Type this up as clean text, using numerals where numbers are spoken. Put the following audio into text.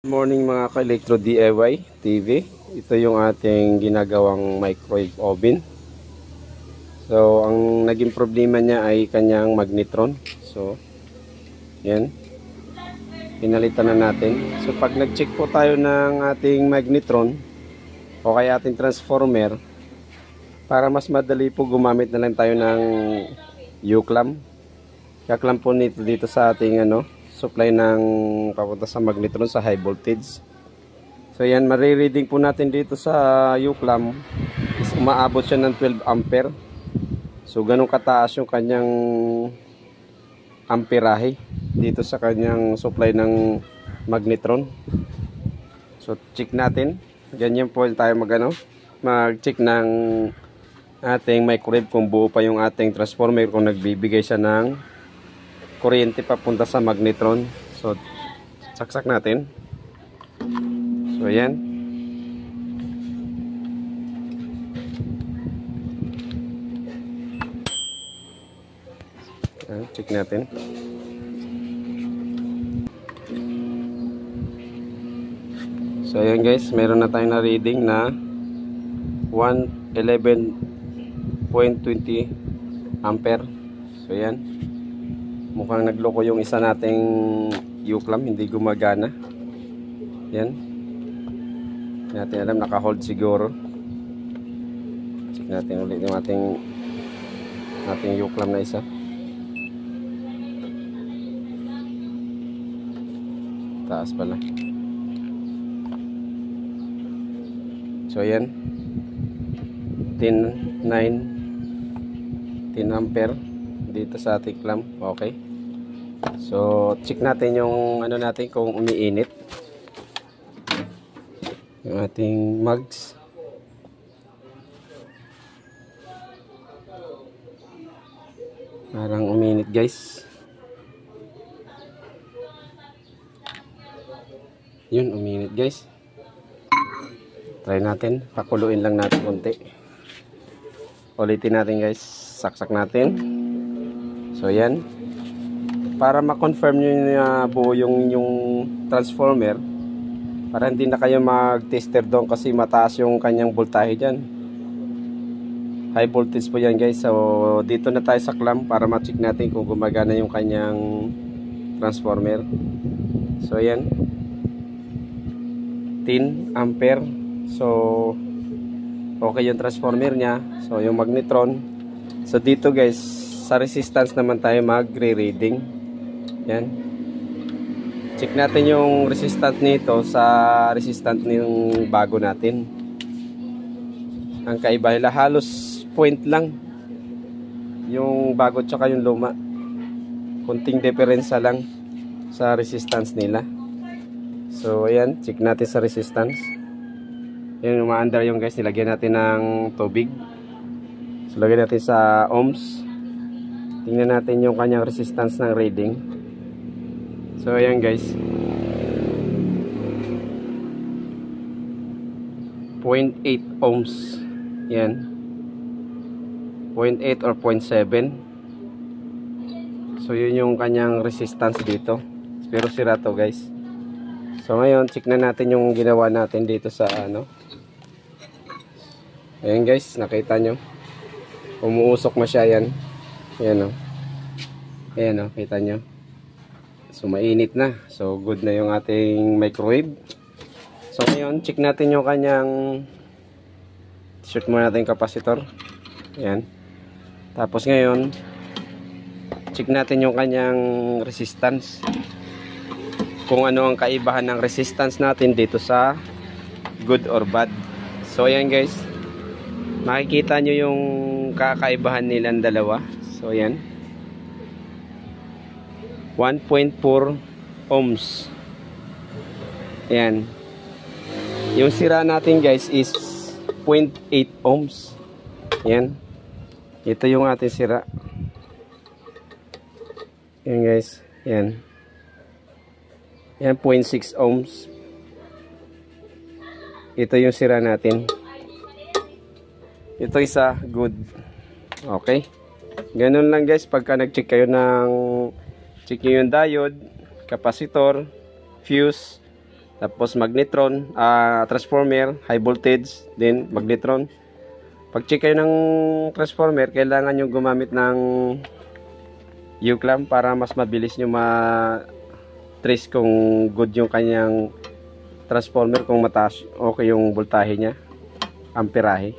Good morning mga ka-Electro DIY TV. Ito yung ating ginagawang microwave oven. So, ang naging problema niya ay kanyang magnetron. So, yan. Pinalitan na natin. So, pag nag-check po tayo ng ating magnetron o kaya ating transformer, para mas madali po gumamit na lang tayo ng U-clamp. Kaklamp po nito dito sa ating supply ng papunta sa magnetron sa high voltage. So yan, marireading po natin dito sa U-clamp is umaabot siya ng 12 ampere. So ganun kataas yung kanyang amperahe dito sa kanyang supply ng magnetron. So check natin. Ganyan po tayo mag-check ng ating microwave kung buo pa yung ating transformer, kung nagbibigay siya ng kuryente papunta sa magnetron. So saksak natin. So ayan. Check natin. So ayan guys, meron na tayong na reading na 111.20 ampere. So ayan. Mukhang nagloko yung isa nating U-clamp, hindi gumagana. Yan. Hindi natin alam, naka-hold siguro. Check natin ulit yung ating U-clamp na isa. Taas pala. So yan. 10 ampere dito sa ating clamp. Okay. So check natin yung natin kung umiinit yung ating mugs. Parang umiinit guys. Yun, umiinit guys. Try natin, pakuluin lang natin konti. Ulitin natin guys, saksak natin. So yan, para ma-confirm nyo na buo yung transformer, para hindi na kayo mag-tester doon kasi mataas yung kanyang voltahe dyan. High voltage po yan guys. So dito na tayo sa clamp para ma-check natin kung gumagana yung kanyang transformer. So yan, 10 ampere. So okay yung transformer nya. So yung magnetron. So dito guys, sa resistance naman tayo magre-reading. Yan. Check natin yung resistance nito sa resistance ng bago natin. Ang kaiba nila halos point lang. Yung bago tsaka yung luma. Kunting diferensya lang sa resistance nila. So ayan, check natin sa resistance. Yan, umaandar yung guys, nilagyan natin ng tubig. So lagyan natin sa ohms. Tingnan natin yung kanyang resistance ng reading. So ayan guys, 0.8 ohms. Yan, 0.8 or 0.7. So yun yung kanyang resistance dito. Pero sira to guys. So ngayon, check na natin yung ginawa natin dito sa ayan guys, nakita nyo, umuusok na siya. Yan. Ayan o. Ayan o, kita nyo. So mainit na. So good na yung ating microwave. So ngayon, check natin yung kanyang shoot muna natin yung capacitor. Ayan. Tapos ngayon, check natin yung kanyang resistance. Kung ano ang kaibahan ng resistance natin dito sa good or bad. So ayan guys, makikita nyo yung kakaibahan nilang dalawa. So ayan, 1.4 ohms. Ayan. Yung sira natin guys is 0.8 ohms. Ayan. Ito yung ating sira. Ayan guys. Ayan. Ayan, 0.6 ohms. Ito yung sira natin. Ito isa good. Okay. Ganun lang guys, pagka nag-check kayo ng check nyo yung diode, capacitor, fuse, Tapos magnetron, transformer, high voltage, then magnetron. Pag check kayo ng transformer, kailangan nyo gumamit ng U-clamp para mas mabilis nyo ma-trace kung good yung kanyang transformer, kung mataas okay yung voltahe niya, amperahe.